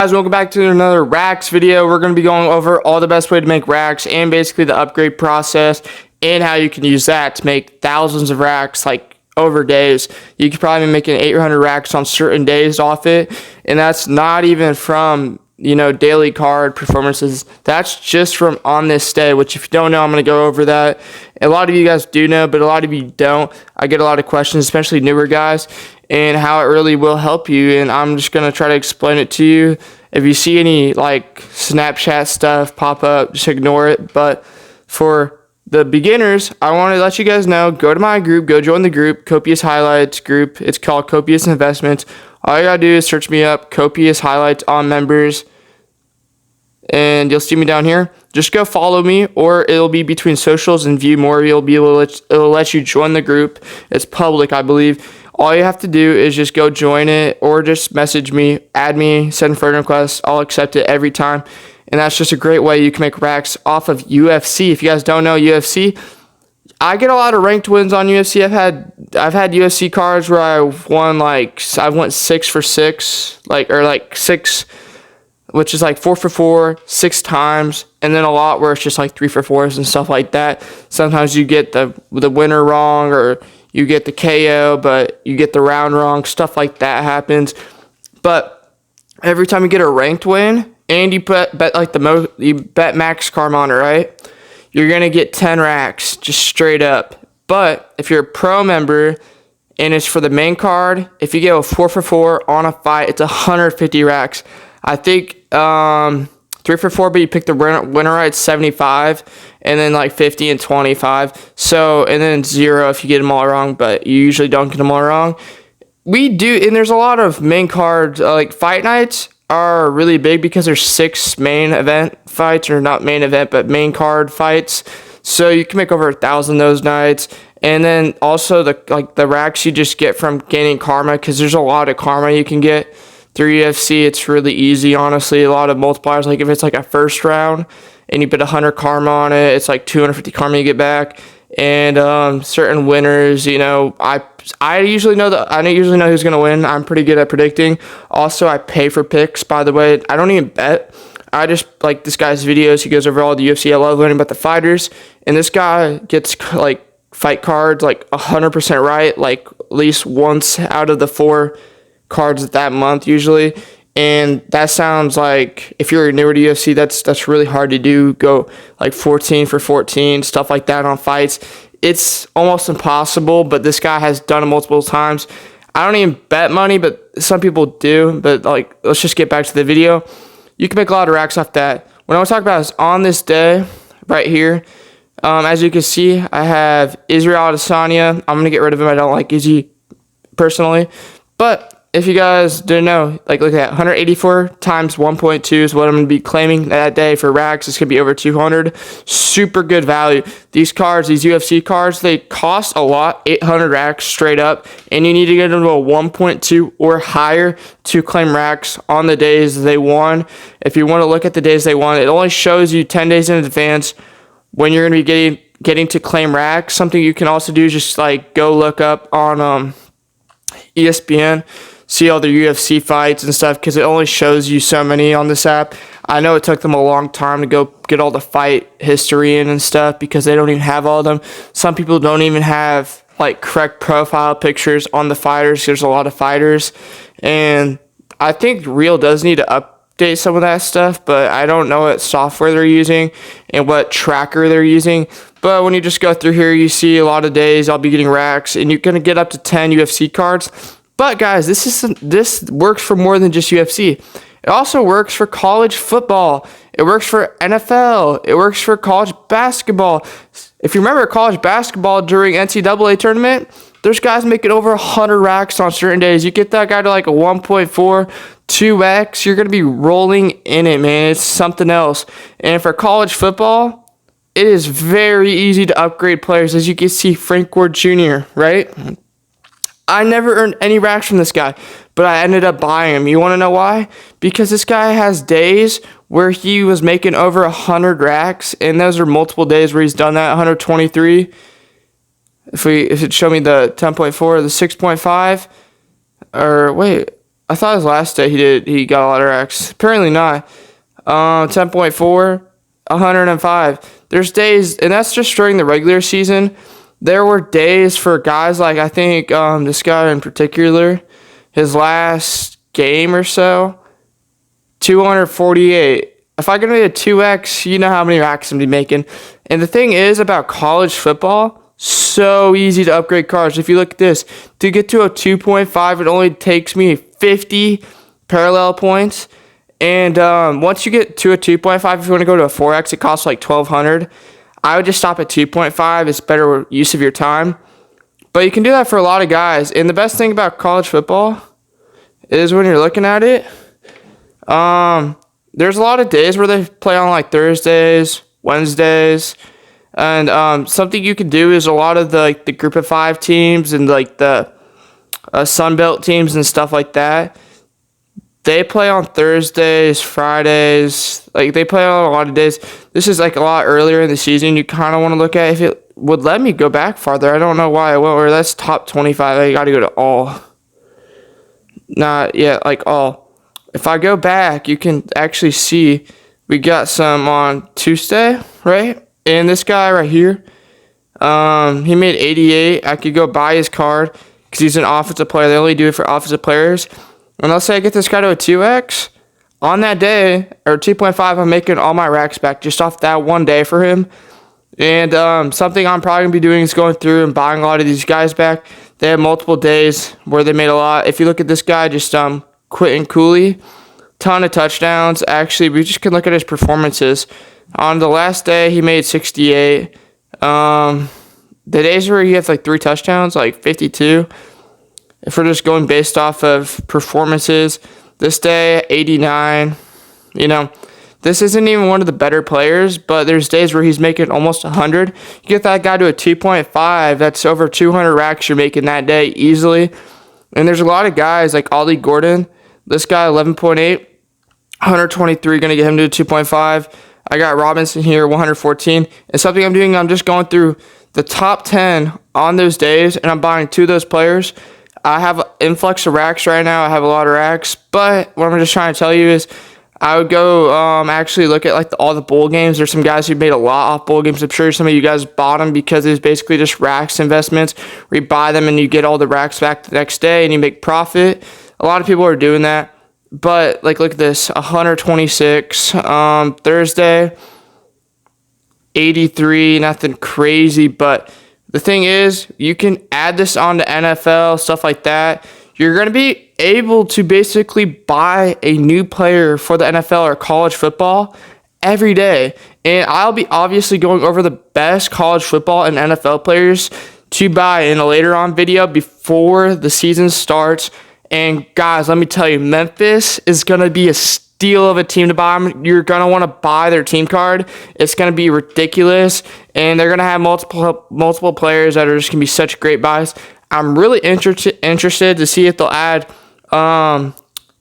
Guys, welcome back to another Raxs video. We're going to be going over all the best way to make Raxs and basically the upgrade process and how you can use that to make thousands of Raxs like over days. You could probably be making 800 Raxs on certain days off it, and that's not even from daily card performances. That's just from on this day, which if you don't know, I'm going to go over that. A lot of you guys do know, but a lot of you don't. I get a lot of questions, especially newer guys, and how it really will help you, and I'm just going to try to explain it to you. If you see any like Snapchat stuff pop up, just ignore it. But for the beginners, I want to let you guys know, go to my group, go join the group, Copious Highlights group. It's called Copious Investments. All you gotta do is search me up, Copious Highlights on members, and you'll see me down here. Just go follow me, or it'll be between socials and view more. You'll be able to it'll let you join the group. It's public, I believe. All you have to do is just go join it, or just message me, add me, send friend requests. I'll accept it every time, and that's just a great way you can make Raxs off of UFC. If you guys don't know UFC, I get a lot of ranked wins on UFC. I've had UFC cards where I went 6 for 6, like 6, which is like 4 for 4, 6 times, and then a lot where it's just like 3 for 4s and stuff like that. Sometimes you get the winner wrong, or you get the KO, but you get the round wrong. Stuff like that happens. But every time you get a ranked win, and you bet max Carmona, right? You're gonna get 10 Raxs just straight up. But if you're a pro member and it's for the main card, if you get a 4 for 4 on a fight, it's 150 Raxs. I think 3 for 4, but you pick the winner right, it's 75, and then like 50 and 25. So, and then 0 if you get them all wrong, but you usually don't get them all wrong. We do, and there's a lot of main cards, like fight nights are really big because there's 6 main event fights, or not main event, but main card fights. So you can make over 1,000 those nights. And then also the Raxs you just get from gaining karma, because there's a lot of karma you can get through UFC. It's really easy, honestly. A lot of multipliers, like if it's like a first round and you put 100 karma on it, it's like 250 karma you get back. And certain winners, I usually know who's gonna win. I'm pretty good at predicting. Also, I pay for picks, by the way. I don't even bet. I just like this guy's videos. He goes over all the UFC. I love learning about the fighters, and this guy gets like fight cards like 100% right, like at least once out of the 4 cards that month usually. And that sounds like, if you're newer to UFC, that's really hard to do. Go like 14 for 14, stuff like that on fights. It's almost impossible, but this guy has done it multiple times. I don't even bet money, but some people do. But like, let's just get back to the video. You can make a lot of Raxs off that. What I want to talk about is on this day right here. As you can see, I have Israel Adesanya. I'm going to get rid of him. I don't like Izzy personally. But if you guys didn't know, like look at that, 184 times 1.2 is what I'm going to be claiming that day for Raxs. It's going to be over 200. Super good value. These cards, these UFC cards, they cost a lot, 800 Raxs straight up, and you need to get into a 1.2 or higher to claim Raxs on the days they won. If you want to look at the days they won, it only shows you 10 days in advance when you're going to be getting to claim Raxs. Something you can also do is just like go look up on ESPN, see all the UFC fights and stuff, because it only shows you so many on this app. I know it took them a long time to go get all the fight history in and stuff, because they don't even have all of them. Some people don't even have like correct profile pictures on the fighters. There's a lot of fighters, and I think Real does need to update some of that stuff, but I don't know what software they're using and what tracker they're using. But when you just go through here, you see a lot of days I'll be getting Raxs, and you're going to get up to 10 UFC cards. But guys, this works for more than just UFC. It also works for college football. It works for NFL. It works for college basketball. If you remember college basketball during NCAA tournament, there's guys making over 100 Raxs on certain days. You get that guy to like a 1.4, 2x, you're going to be rolling in it, man. It's something else. And for college football, it is very easy to upgrade players. As you can see, Frank Gore Jr., right? I never earned any Raxs from this guy, but I ended up buying him. You want to know why? Because this guy has days where he was making over 100 Raxs, and those are multiple days where he's done that, 123. If it showed me the 10.4, the 6.5, or wait, I thought his last day he got a lot of racks. Apparently not. 10.4, 105. There's days, and that's just during the regular season. There were days for guys like, I think this guy in particular, his last game or so, 248. If I could make a 2x, you know how many racks I'm going to be making. And the thing is about college football, so easy to upgrade cards. If you look at this, to get to a 2.5, it only takes me 50 parallel points. And once you get to a 2.5, if you want to go to a 4x, it costs like 1,200. I would just stop at 2.5. It's better use of your time. But you can do that for a lot of guys. And the best thing about college football is when you're looking at it, there's a lot of days where they play on like Thursdays, Wednesdays. And something you can do is a lot of the group of 5 teams and like the Sun Belt teams and stuff like that. They play on Thursdays, Fridays. Like, they play on a lot of days. This is like a lot earlier in the season. You kind of want to look at if it would let me go back farther. I don't know why I went where that's top 25. I got to go to all. Not yet, like all. If I go back, you can actually see we got some on Tuesday, right? And this guy right here, he made 88. I could go buy his card because he's an offensive player. They only do it for offensive players. And let's say I get this guy to a 2x. On that day, or 2.5, I'm making all my racks back just off that one day for him. And something I'm probably going to be doing is going through and buying a lot of these guys back. They have multiple days where they made a lot. If you look at this guy, just Quentin Cooley, ton of touchdowns. Actually, we just can look at his performances. On the last day, he made 68. The days where he has like 3 touchdowns, like 52. If we're just going based off of performances, this day, 89. You know, this isn't even one of the better players, but there's days where he's making almost 100. You get that guy to a 2.5, that's over 200 racks you're making that day easily. And there's a lot of guys like Ollie Gordon. This guy, 11.8, 123, going to get him to a 2.5. I got Robinson here, 114. And something I'm doing, I'm just going through the top 10 on those days, and I'm buying 2 of those players. I have an influx of racks right now. I have a lot of racks. But what I'm just trying to tell you is I would go actually look at like all the bowl games. There's some guys who made a lot off bowl games. I'm sure some of you guys bought them because it was basically just racks investments where you buy them and you get all the racks back the next day and you make profit. A lot of people are doing that. But like, look at this, 126 Thursday, 83, nothing crazy. But the thing is, you can add this on to NFL, stuff like that. You're going to be able to basically buy a new player for the NFL or college football every day. And I'll be obviously going over the best college football and NFL players to buy in a later on video before the season starts. And guys, let me tell you, Memphis is going to be a steal of a team to buy. You're going to want to buy their team card. It's going to be ridiculous. And they're going to have multiple players that are just going to be such great buys. I'm really interested to see if they'll add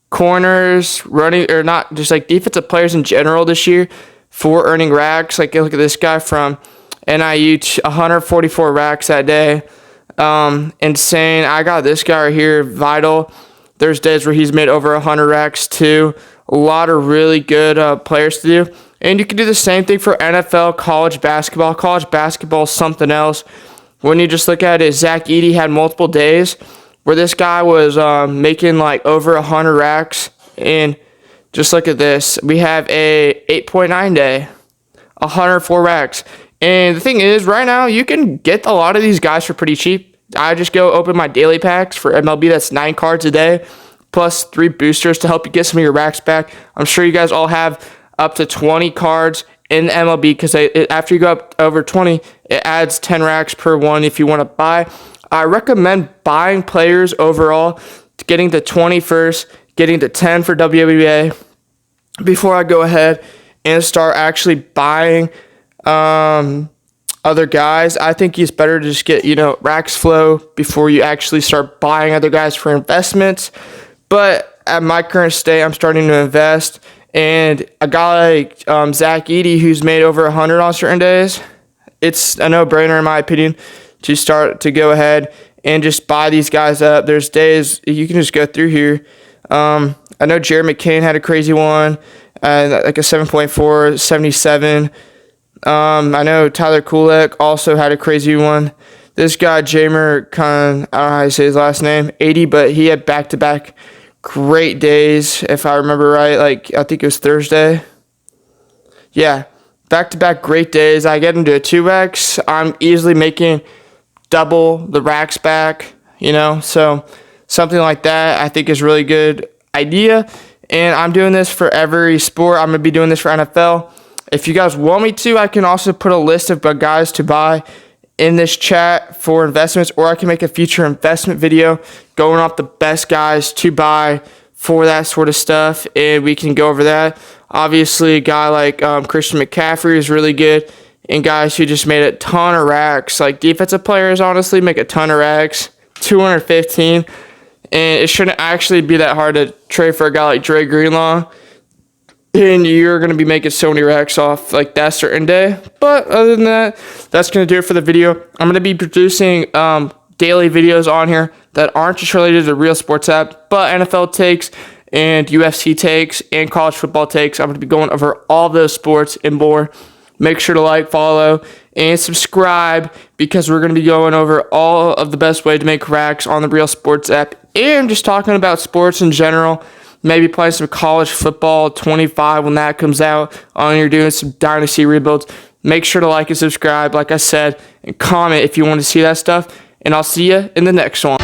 corners, running, or not, just like defensive players in general this year for earning racks. Like, look at this guy from NIU, 144 racks that day. Insane. I got this guy right here, Vital. There's days where he's made over 100 racks too. A lot of really good players to do. And you can do the same thing for NFL, college basketball. College basketball is something else. When you just look at it, Zach Edey had multiple days where this guy was making like over 100 racks. And just look at this. We have a 8.9 day, 104 racks. And the thing is, right now, you can get a lot of these guys for pretty cheap. I just go open my daily packs for MLB. That's 9 cards a day, plus 3 boosters to help you get some of your racks back. I'm sure you guys all have up to 20 cards in MLB because after you go up over 20, it adds 10 racks per one if you want to buy. I recommend buying players overall, getting to 20 first, getting to 10 for WNBA before I go ahead and start actually buying other guys. I think it's better to just get, racks flow before you actually start buying other guys for investments. But at my current state, I'm starting to invest. And a guy like Zach Edey, who's made over 100 on certain days, it's a no-brainer in my opinion to start to go ahead and just buy these guys up. There's days you can just go through here. I know Jared McCain had a crazy one, like a 7.4, 77. I know Tyler Kulek also had a crazy one. This guy, Jamer Khan, I don't know how to say his last name, 80, but he had back-to-back great days, if I remember right. Like, I think it was Thursday. Yeah, back-to-back great days. I get into a 2x. I'm easily making double the Raxs back, so something like that I think is really good idea. And I'm doing this for every sport. I'm going to be doing this for NFL. If you guys want me to, I can also put a list of guys to buy in this chat for investments, or I can make a future investment video going off the best guys to buy for that sort of stuff, and we can go over that. Obviously, a guy like Christian McCaffrey is really good, and guys who just made a ton of racks, like defensive players, honestly, make a ton of racks, 215, and it shouldn't actually be that hard to trade for a guy like Dre Greenlaw, and you're going to be making so many racks off like that certain day. But other than that, that's going to do it for the video. I'm going to be producing daily videos on here that aren't just related to the Real Sports app, but NFL takes and UFC takes and college football takes. I'm going to be going over all those sports and more. Make sure to like, follow, and subscribe, because we're going to be going over all of the best way to make racks on the Real Sports app, and just talking about sports in general. Maybe playing some college football 25 when that comes out. You're doing some dynasty rebuilds. Make sure to like and subscribe, like I said, and comment if you want to see that stuff. And I'll see you in the next one.